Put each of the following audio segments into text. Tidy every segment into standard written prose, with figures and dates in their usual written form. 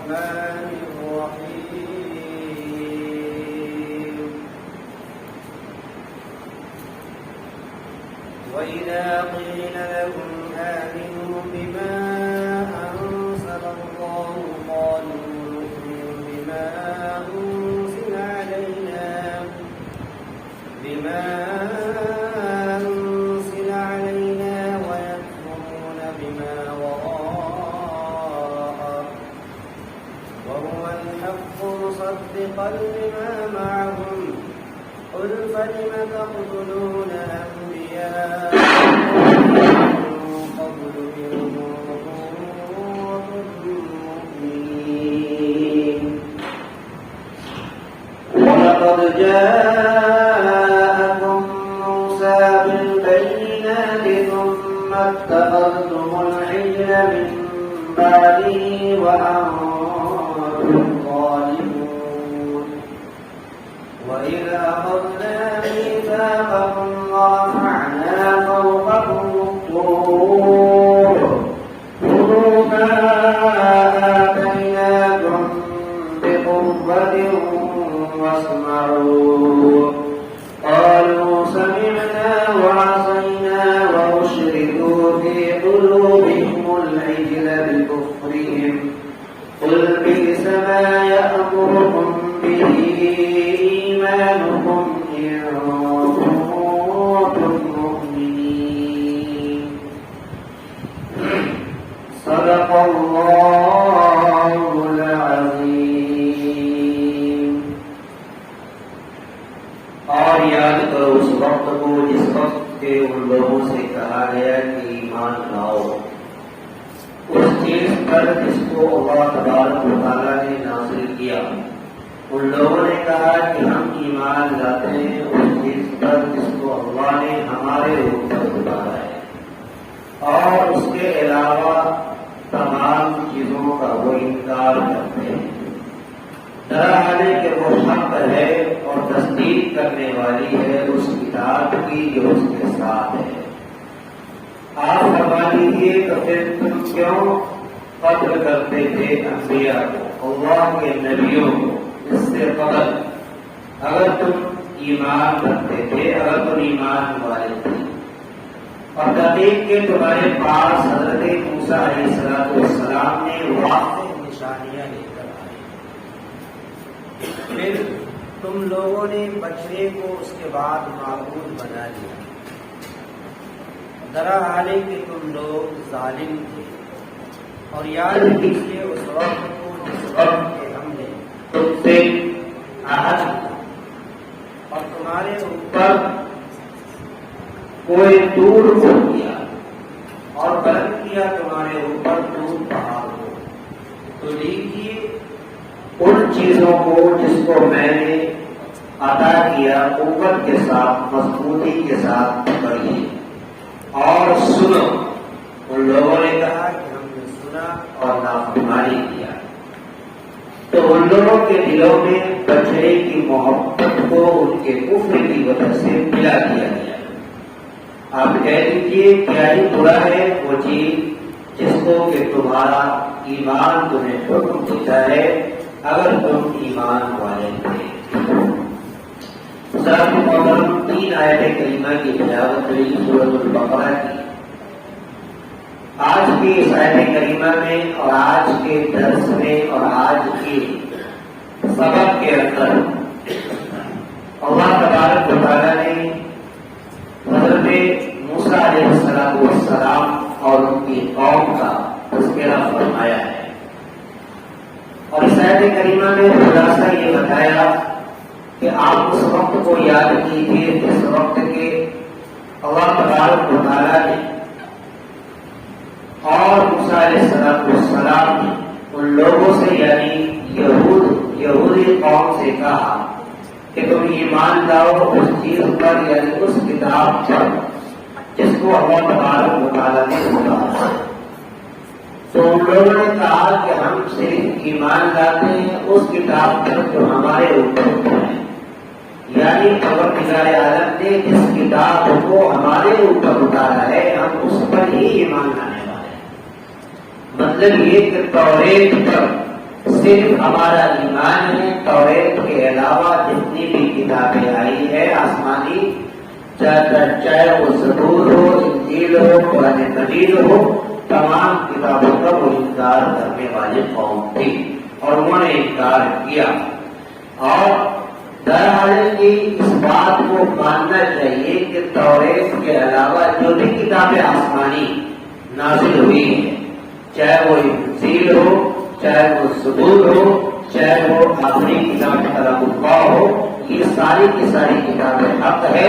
الرحمن الرحيم وإذا قيل لهم آمنوا بما أنزل الله قالوا نؤمن بما أنزل علينا ويكفرون بما وراءه وهو الحق مصدقا لما معهم قل فلم تقتلون أنبياء من قبل إن كنتم مؤمنين ولقد جاءكم موسى بالبينات ثم اتخذتم العجل من بعده وأنتم ظالمون وإذ أخذنا ميثاقكم ورفعنا فوقكم الطور خذوا ما آتيناكم بقوة واسمعوا قالوا سمعنا وعصينا وأشركوا في قلوبهم العجل بكفرهم قل بئس ما يأمركم به إيمانكم إن كنتم مؤمنين صدق الله العظيم. اور یاد کرو اس وقت کو جس وقت کے ان لوگوں سے کہا گیا کہ ایمان لاؤ اس چیز پر جس کو اللہ تبارک و تعالیٰ نے نازل کیا. ان لوگوں نے کہا کہ ہم ایمان لاتے ہیں اس چیز پر جس کو اللہ نے ہمارے اوپر اتارا ہے اور اس کے علاوہ تمام چیزوں کا وہ انکار کرتے ہیں. دراصل کہ وہ حق ہے اور تصدیق کرنے والی ہے اس کتاب کی جو اس کے ساتھ ہے. آپ فرما دیجیے تو پھر تم کیوں قتل کرتے تھے انبیاء کو, اللہ کے نبیوں کو اس سے قبل اگر تم ایمان رکھتے تھے, اگر تم ایمان والے تھے. اور تحقیق کے تمہارے پاس حضرت موسیٰ علیہ السلام نے واضح نشانیاں لے کر آئی. پھر تم لوگوں نے بچڑے کو اس کے بعد معبود بنا لیا. دراصل کہ تم لوگ ظالم تھے. اور یاد کیجیے اس وقت کو جس وقت کے ہم نے تم سے عہد کیا اور تمہارے اوپر کوئی دور کو کیا اور بلند کیا تمہارے اوپر دور پہاڑ کو. تو لیجیے ان چیزوں کو جس کو میں نے عطا کیا قوت کے ساتھ, مضبوطی کے ساتھ پکڑیے اور سنو. ان لوگوں نے کہا کہ ہم نے سنا اور نافرمانی کیا. تو ان لوگوں کے دلوں میں بچڑے کی محبت کو ان کے کفر کی وجہ سے ملا دیا گیا. آپ کہہ دیجیے کیا ہی برا ہے وہ چیز جس کو کہ تمہارا ایمان تمہیں حکم دیتا ہے اگر تم ایمان والے تھے. ذات محترم 3 آیت کریمہ کی تلاوت ہوئی سورۃ البقرہ کی. آج کی اس آیت کریمہ میں اور آج کے درس میں اور آج کے سبق کے اندر اللہ تبارک و تعالیٰ نے حضرت موسیٰ علیہ السلام اور ان کی قوم کا تذکرہ فرمایا ہے. اور اس آیت کریمہ میں خلاصہ یہ بتایا کہ آپ اس وقت کو یاد کیجیے جس وقت کے اللہ تبارک و تعالیٰ نے اور موسیٰ علیہ السلام نے ان لوگوں سے یعنی یہودی قوم سے کہا کہ تم ایمان لاؤ اس چیز پر یعنی اس کتاب پر جس کو اللہ تبارک و تعالیٰ نے اتارا. تو ان لوگوں نے کہا کہ ہم صرف ایمان لاتے ہیں اس کتاب پر جو ہمارے اوپر ہے, یعنی پروردگار عالم نے جس کتاب کو ہمارے اوپر اتارا ہے ہم اس پر ہی ایمان لانے والے ہیں. مطلب یہ کہ توریت پر صرف ہمارا ایمان ہے توریت کے علاوہ جتنی بھی کتابیں آئی ہے آسمانی، چاہے وہ زبور ہو، انجیل ہو، قرآن مجید ہو، تمام کتابوں کا وہ انکار کرنے والی قوم تھی اور انہوں نے انکار کیا۔ اور درحال کی اس بات کو ماننا چاہیے کہ توریت کے علاوہ جو بھی کتابیں آسمانی نازل ہوئی ہیں، چاہے وہ انجیل ہو، چاہے وہ زبور ہو، چاہے وہ آخری کتاب کلام اللہ ہو، یہ ساری کی ساری کتابیں حق ہے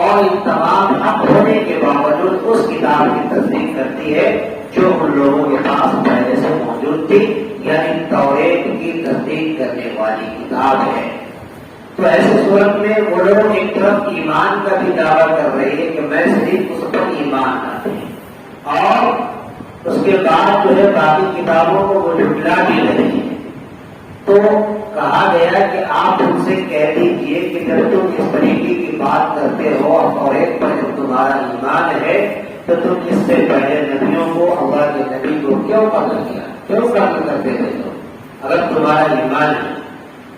اور ان تمام حق ہونے کے باوجود اس کتاب کی تصدیق کرتی ہے جو ان لوگوں کے پاس پہلے سے موجود تھی، یعنی توریت کی تصدیق کرنے والی کتاب ہے۔ تو ایسی صورت میں وہ لوگ ایک طرف ایمان کا بھی دعویٰ کر رہے ہیں کہ میں صرف اس پر ایمان لاتے ہیں اور اس کے بعد جو ہے باقی کتابوں کو وہ جھٹلا بھی رہے ہیں۔ تو کہا گیا کہ آپ ان سے کہہ دیجئے کہ جب تم اس طریقے کی بات کرتے ہو اور ایک پر جب تمہارا ایمان ہے تو تم اس سے پہلے نبیوں کو، اللہ کے نبی کو کیوں قتل کیا، کیوں قتل کرتے رہے ہو؟ اگر تمہارا ایمان ہے،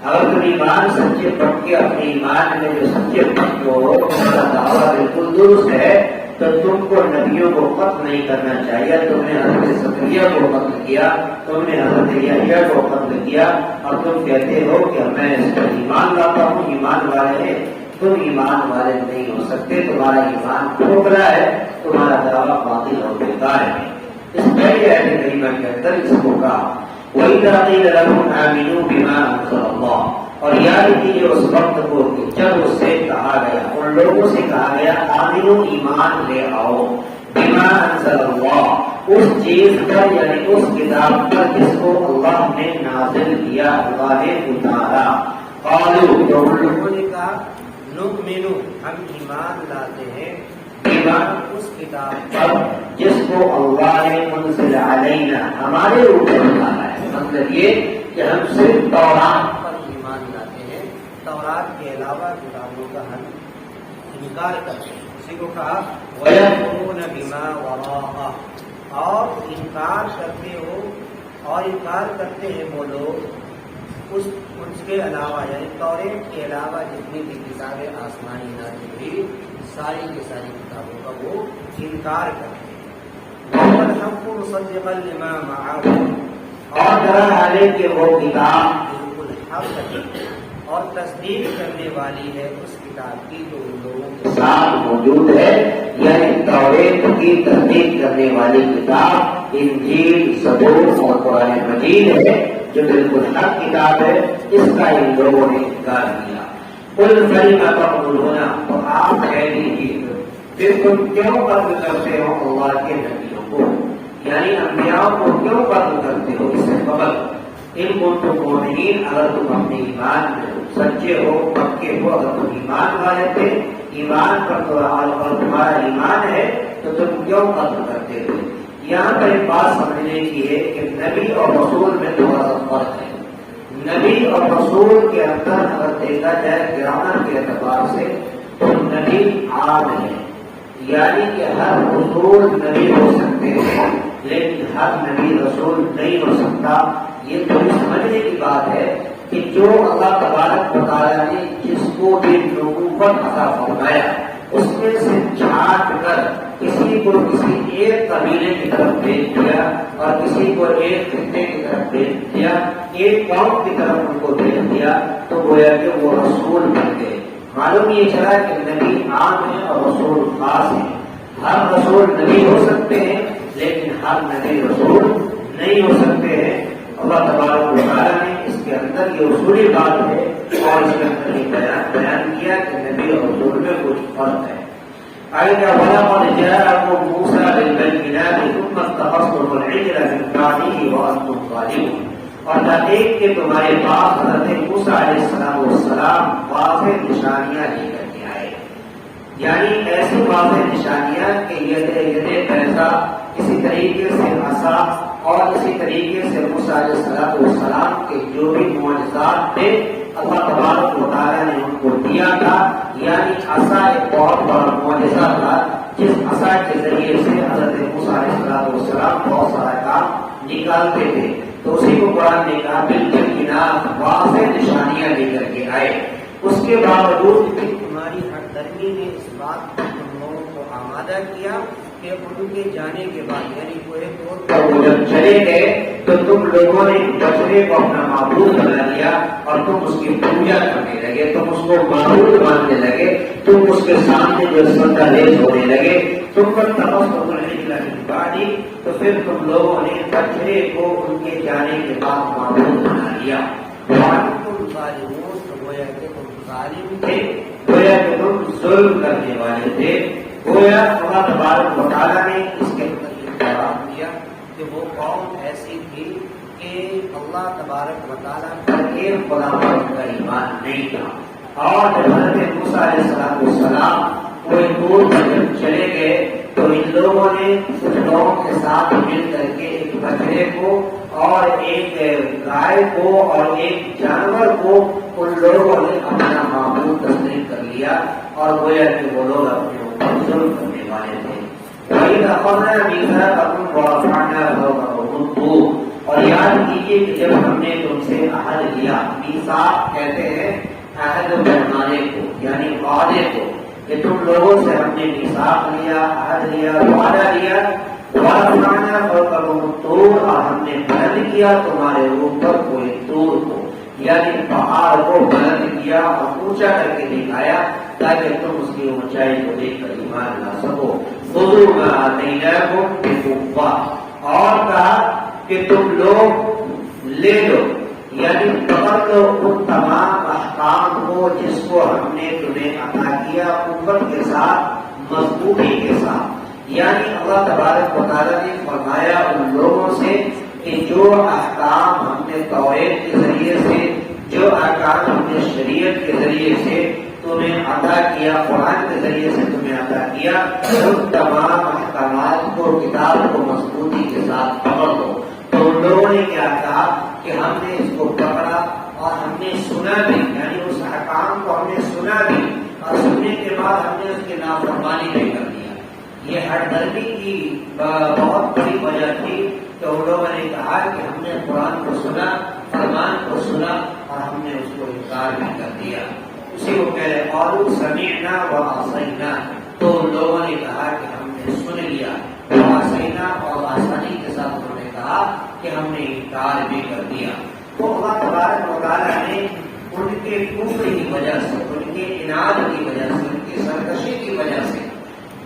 اگر تم ایمان سچے پکے اپنے ایمان میں جو سچے پکے ہو، تمہارا دعویٰ بالکل درست ہے، تو تم کو نبیوں کو قتل نہیں کرنا چاہیے۔ تم نے حضرت زکریا کو قتل کیا، تم نے حضرت یحییٰ کو قتل کیا اور تم کہتے ہو کہ میں اس پر ایمان لاتا ہوں، ایمان والے ہیں۔ تم ایمان والے نہیں ہو سکتے، تمہارا ایمان کھوکھلا ہے، تمہارا دعویٰ باطل اور بیکار ہے۔ اس پہلے آیت کریمہ کے اندر اس کو کہا وَإِذَا قِيلَ لَهُمْ آمِنُوا بِمَا أَنزَلَ اللَّهُ، اور یاد کیجیے اس وقت کو کہ جب اس سے کہا گیا، ان لوگوں سے کہا گیا آمنو، ایمان لے آؤ، بما انزل اللہ، اس چیز پر یعنی اس کتاب پر جس کو اللہ نے نازل کیا، اللہ نے اتارا۔ قالوا، تو ان لوگوں نے کہا نؤمن، ہم ایمان لاتے ہیں، بما، اس کتاب پر جس کو اللہ نے انزل علینا، ہمارے اوپر اتارا ہے۔ مطلب یہ کہ ہم صرف تورات پر ایمان لاتے ہیں، تورات کے علاوہ کتابوں کا ہم انکار کرتے ہیں۔ اسی کو کہا وَيَكْفُرُونَ بِمَا وَرَاءَهُ، اور انکار کرتے ہیں وہ لوگ اس کے علاوہ، یعنی توریت کے علاوہ جتنی بھی کتابیں آسمانی نازل ہوئی، ساری کی ساری کتابوں کا وہ انکار کرتے ہیں۔ وَالْحَقُّ مُصَدِّقًا لِمَا مَعَهُ، اور درحال ہے کہ وہ کتاب بالکل حق ہے اور تصدیق کرنے والی ہے اس کتاب کی جو ان لوگوں کے ساتھ موجود ہے، یعنی توریت کی تصدیق کرنے والی کتاب انجیل، زبور اور قرآن مجید ہے جو بالکل حق کتاب ہے، اس کا ان لوگوں نے انکار کیا۔ قُلْ فَلِمَ تَقْتُلُونَ، تو آپ کہہ دیجیے پھر تم کیوں قتل کرتے ہو اللہ کے نبیوں کو، یعنی انبیاء کو کیوں قتل کرتے ہو؟ اس سے قبل ان کو تم مومنین، اگر تم اپنے ایمان میں سچے ہو، پکے ہو، اگر تم ایمان والے تھے، ایمان پر اور تمہارا ایمان ہے تو تم کیوں قتل کرتے ہو؟ یہاں پر ایک بات سمجھنے کی ہے کہ نبی اور رسول میں تھوڑا سا فرق ہے۔ نبی اور رسول کے اندر اگر دیکھا جائے گرامر کے اعتبار سے تو نبی عام ہے، یعنی کہ ہر رسول نبی ہو سکتے ہیں لیکن ہر نبی رسول نہیں ہو سکتا۔ یہ تھوڑی سمجھنے کی بات ہے کہ جو اللہ تبارک و تعالیٰ نے جس کو بھی نبوت عطا فرمایا اس میں سے چھانٹ کر کسی کو کسی ایک قبیلے کی طرف بھیج دیا اور کسی کو ایک خطے کی طرف بھیج دیا، ایک قوم کی طرف ان کو بھیج دیا، تو گویا کہ وہ رسول بن گئے۔ معلوم یہ چلا کہ نبی عام ہے اور رسول خاص ہے۔ ہر رسول نبی ہو سکتے ہیں لیکن ہر نبی رسول نہیں ہو سکتے ہیں۔ اللہ تبارک و تعالیٰ نے اس کے اندر یہ اصولی بات ہے اور اس کے اندر یہ بیان کیا کہ نبی اور رسول میں کچھ فرق ہے۔ آئیے وَلَقَدْ جَاءَكُم مُوسَىٰ بِالْبَيِّنَاتِ ثُمَّ اتَّخَذْتُمُ الْعِجْلَ مِن بَعْدِهِ وَأَنتُمْ ظَالِمُونَ، اور تحقیق کہ تمہارے پاس حضرت موسیٰ علیہ السلام واضح نشانیاں لے کر کے آئے، یعنی ایسی واضح نشانیاں کہ یہ پیسہ اسی طریقے سے عصا اور اسی طریقے سے موسیٰ علیہ السلام کے جو بھی معجزات تھے اللہ تبارک و تعالیٰ نے ان کو دیا تھا، یعنی عصا ایک بہت بڑا معجزہ تھا جس عصا کے ذریعے سے حضرت موسیٰ علیہ السلام بہت سارا کام نکالتے تھے۔ تو اسی کو قرآن نے کہا بالبینات، واضح نشانیاں لے کر کے آئے. اس کے باوجود کہ تمہاری ہمدردی نے اس بات پر تم لوگوں کو آمادہ کیا کہ ان کے جانے کے بعد یعنی کوئی طور پر وہ جب چلے گئے تو تم لوگوں نے بچڑے کو اپنا معبود بنا لیا اور تم اس کی پوجا کرنے لگے، تم اس کو معبود ماننے لگے، تم اس کے سامنے جو سجدہ ریز ہونے لگے. تم پر بانی، تو پھر تم لوگوں نے بچڑے کو ان کے جانے کے بعد معبود بنا لیا. تم ظالمون، تو گویا کہ تم ظالم تھے، گویا کہ تم ظلم کرنے والے تھے. گویا اللہ تبارک و تعالیٰ نے اس کے متعلق جواب دیا کہ وہ قوم ایسی تھی کہ اللہ تبارک و تعالیٰ پر ایک خدا پر ان کا ایمان نہیں تھا. اور جب حضرت موسیٰ علیہ السلام کوئی دور پر جب چلے گئے تو ان لوگوں نے کچھ لوگوں کے ساتھ مل کر کے ایک بچڑے کو اور ایک گائے کو اور ایک جانور کو ان لوگوں نے اپنا معبود تسلیم کر لیا اور گویا کہ وہ لوگ اپنے اوپر ظلم کرنے والے تھے. وَإِذْ أَخَذْنَا مِيثَاقَكُمْ وَرَفَعْنَا فَوْقَكُمُ الطُّورَ، اور یاد کیجیے کہ جب ہم نے تم سے عہد لیا، میثاق کہتے ہیں عہد پیمانے کو یعنی وعدے کو، کہ تم لوگوں سے ہم نے میثاق لیا، عہد لیا، وعدہ لیا. وَرَفَعْنَا فَوْقَكُمُ الطُّورَ، اور ہم نے بلند کیا تمہارے اوپر کوئی طور کو یعنی پہاڑ کو بلند کیا اور اونچا کر کے دکھایا تاکہ تم اس کی اونچائی کو دیکھ کر ایمان لا سکو. خذوا ما آتیناکم بقوۃ، اور کہا کہ تم لوگ لے لو یعنی پکڑ لو ان تمام احکام کو جس کو ہم نے تمہیں عطا کیا قوت کے ساتھ، مضبوطی کے ساتھ. یعنی اللہ تبارک و تعالیٰ نے فرمایا ان لوگوں سے کہ جو احکام ہم نے توریت کے ذریعے سے، جو احکام ہم نے شریعت کے ذریعے سے تمہیں عطا کیا، قرآن کے ذریعے سے تمہیں عطا کیا، ان تمام احکامات کو، کتاب کو مضبوطی کے ساتھ پکڑ لو. تو ان لوگوں نے کیا کہا کہ ہم نے اس کو پکڑا اور ہم نے سنا بھی، یعنی اس احکام کو ہم نے سنا بھی اور سننے کے بعد ہم نے اس کی نافرمانی نہیں کر دیا. یہ ہمدردی کی بہت بڑی وجہ تھی کہ ان لوگوں نے کہا کہ ہم نے قرآن کو سنا، فرمان کو سنا اور ہم نے اس کو انکار بھی کر دیا. اسی کو کہہ رہے قالوا سمعنا وعصینا، تو ان لوگوں نے کہا کہ ہم نے سن لیا، وعصینا اور آسانی کے ساتھ انہوں نے کہا کہ ہم نے انکار بھی کر دیا. تو اللہ تبارک و تعالیٰ نے ان کے کفر کی وجہ سے، ان کے اناد کی وجہ سے، ان کی سرکشی کی وجہ سے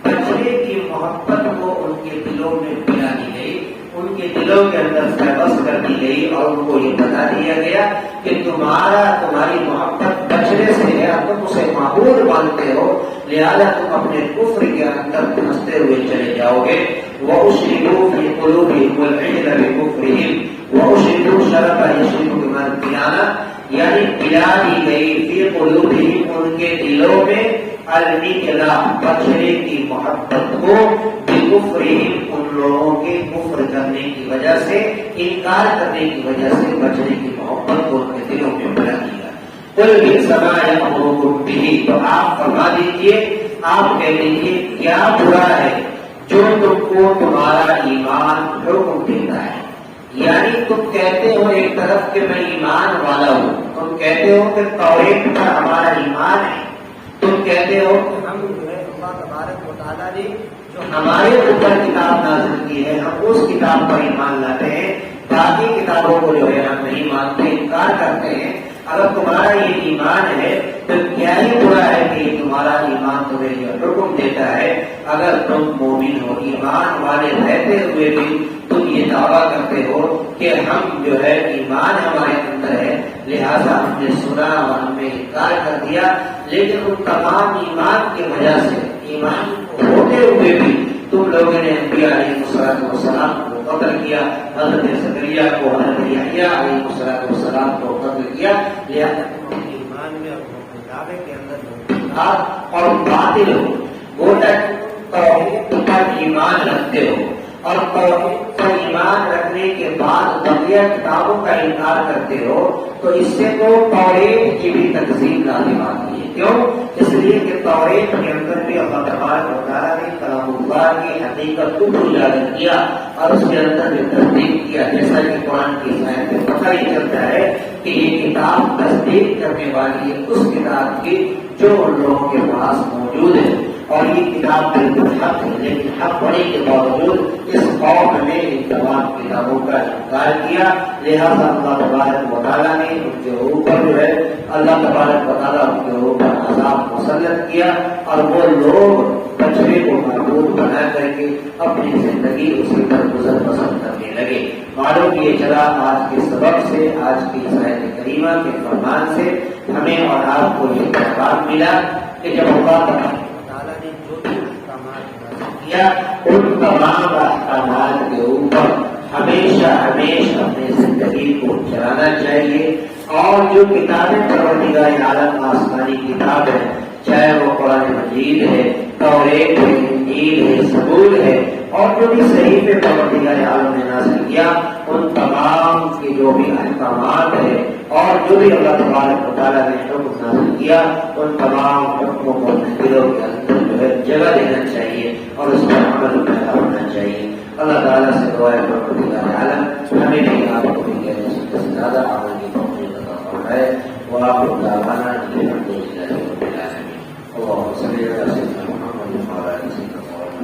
بچڑے کی محبت کو ان کے دلوں میں پلا دی گئی، ان کے دلوں کے اندر فیبس کر دی گئی اور ان کو یہ بتا دیا گیا کہ تمہاری محبت بچڑے سے ہے، تم اسے معبود مانتے ہو، لہذا تم اپنے کفر کے اندر پھنستے ہوئے چلے جاؤ گے. وَأُشْرِبُوا فِي قُلُوبِهِمُ الْعِجْلَ بِكُفْرِهِمْ وَأُشْرِبُوا شَرَفَ يَشْرِبُ بِمَا الْقِيَانَةِ، یعنی پلا دی گئی فی قلوبہم ان کے دلوں میں العجلہ بچڑے کی محبت کو، بکفرہم ان لوگوں کے کفر کرنے کی وجہ سے، انکار کرنے کی وجہ سے بچڑے کی محبت کو ان کے دلوں میں بنا دیا. قل بئس ما یأمرکم بہ، تو آپ فرما دیجئے، آپ کہہ دیجئے کیا برا ہے جو تم کو تمہارا ایمان حکم دیتا ہے. یعنی تم کہتے ہو ایک طرف کہ میں ایمان والا ہوں، تم کہتے ہو کہ توریت پر ہمارا ایمان ہے، تم کہتے ہو کہ ہم جو ہے اللہ تبارک و تعالیٰ نے جو ہمارے اوپر کتاب نازل کی ہے ہم اس کتاب پر ایمان لاتے ہیں، باقی کتابوں کو جو ہے ہم نہیں مانتے، انکار کرتے ہیں. اگر تمہارا یہ ایمان ہے تو کیا ہی برا ہے کہ تمہارا ایمان تمہیں جو حکم دیتا ہے. اگر تم مومن ہو، ایمان والے رہتے ہوئے بھی تم یہ دعویٰ کرتے ہو کہ ہم جو ہے ایمان ہمارے اندر ہے، لہذا ہم نے سنا اور ہم نے انکار کر دیا، لیکن ان تمام ایمان کی وجہ سے، ایمان ہوتے ہوئے بھی تم لوگوں نے انبیاء علیہ السلام کو قتل کیا، حضرت زکریا کو، حضرت یحییٰ علیہ السلام کو قتل کیا، لہذا تم ایمان میں اور دعوے کے اندر اور باطل ہو. گویا توحید پر ایمان رکھتے ہو اور توحید پر ایمان رکھنے کے بعد بقیہ کتابوں کا انکار کرتے ہو، تو اس سے تو توحید کی بھی تقسیم لازم آتی ہے. کیوں؟ اس لیے کہ توریت کے اندر بھی اللہ تبارک و تعالیٰ نے کلام اللہ کی حقیقت کو اجاگر کیا اور اس کے اندر بھی تصدیق کیا. جیسا کہ قرآن کی آیت میں پتہ ہی چلتا ہے کہ یہ کتاب تصدیق کرنے والی ہے اس کتاب کی جو ان لوگوں کے پاس موجود ہے. اور یہ کتاب بالکل حق ہے، لیکن حق ہونے کے باوجود اس قوم نے ان تمام کتابوں کا انکار کیا. لہٰذا اللہ تبارک و تعالیٰ نے ان کے اوپر جو ہے اللہ تبارک و تعالیٰ ان کے اوپر عذاب مسلط کیا اور وہ لوگ بچڑے کو معبود بنا کر کے اپنی زندگی اسی پر گزر بسر کرنے لگے. معلوم یہ چلا آج کے سبق سے، آج کی اس آیت کریمہ کے فرمان سے ہمیں اور آپ کو یہ پیغام ملا کہ جب اللہ تبارک ان تمام احکامات کے اوپر ہمیشہ اپنی زندگی کو چلانا چاہیے. اور جو کتابیں پروردگار عالم آسمانی کتاب ہے، چاہے وہ قرآن مجید ہے، توریت ہے، انجیل ہے، زبور ہے، اور جو بھی صحیفے پروردگار عالم نے نازل کیا، ان تمام کے جو بھی احکامات ہے اور جو بھی اللہ تبارک و تعالیٰ نے حکم نازل کیا، ان تمام حکموں کو اپنے دلوں کے اندر جو ہے جگہ دینا چاہیے اور اس پر عمل پیدا ہونا چاہیے. اللہ تعالیٰ سے دعا ہے پروردگار عالم ہمیں بھی آپ کو بھی کہنے سے زیادہ عمل کی توفیق عطا فرمائے. وآخر دعوانا الحمد للہ رب العالمین. اللهم صل على سيدنا محمد وعلى آل سيدنا محمد.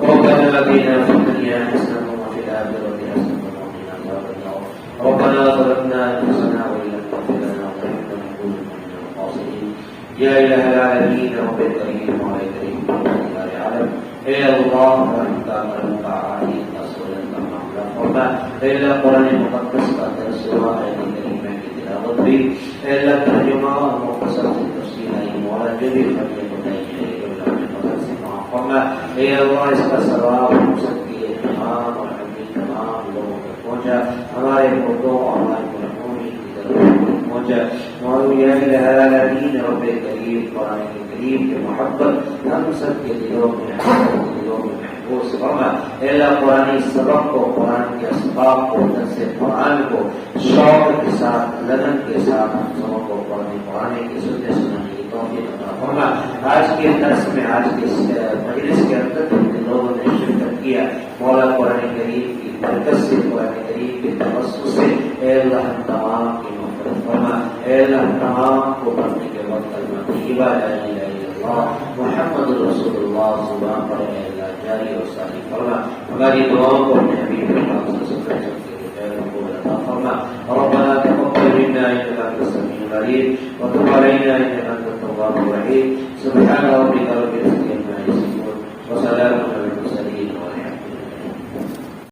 ربنا آتنا في الدنيا حسنة وفي الآخرة حسنة وقنا عذاب النار. ربنا ظلمنا أنفسنا وإن لم تغفر لنا وترحمنا لنكونن من الخاسرين. يا إله العالمين رب الكريم وعلى الكريم والله العالم. اے اللہ انت مرحوم علی رسول اللہ فرما. اے اللہ قرآن مقدس کا درس و آیت کریمہ کی تلاوت بھی، اے اللہ ترجمہ اور مختصر تفسیر ہے مولا جو بھی فرمائے بتائی ہے اللہ نے مدد سے معاف فرما. اے اللہ اس کا ثواب ہم سب کے تمام اور ہمیں تمام لوگوں تک پہنچا. ہمارے مردوں اور ہمارے مرحومین کی ضرورت پہنچا. یا الہ العالمین رب کریم قرآن کریم کی محبت ہم سب کے دلوں میں محفوظ فرما. اے اللہ قرآن سبق کو، قرآن کے اسباب کو، درس قرآن کو شوق کے ساتھ، لگن کے ساتھ ہم سبوں کو قرآن کی سننے سنانے کی توفیق عطا فرما. آج کے درس میں، آج کے مجلس کے اندر جن لوگوں نے شرکت کیا، مولا قرآن کریم کی برکت سے، قرآن کریم کے توسط سے اے اللہ ہم تمام کی مغفرت فرما. اے اللہ ہم تمام کو پڑھنے کے وقت کلمہ طیبہ لا الہ الا اللہ محمد رسول اللہ زبان پر اے اللہ جاری اور ساری فرما. ہماری دعاؤں کو اپنے حبیب پاک صلی اللہ علیہ وسلم کے خیر قبول عطا فرما. ربنا تقبل منا انك انت السميع العليم وتب علينا انك انت التواب الرحيم. سبحان ربك رب العزة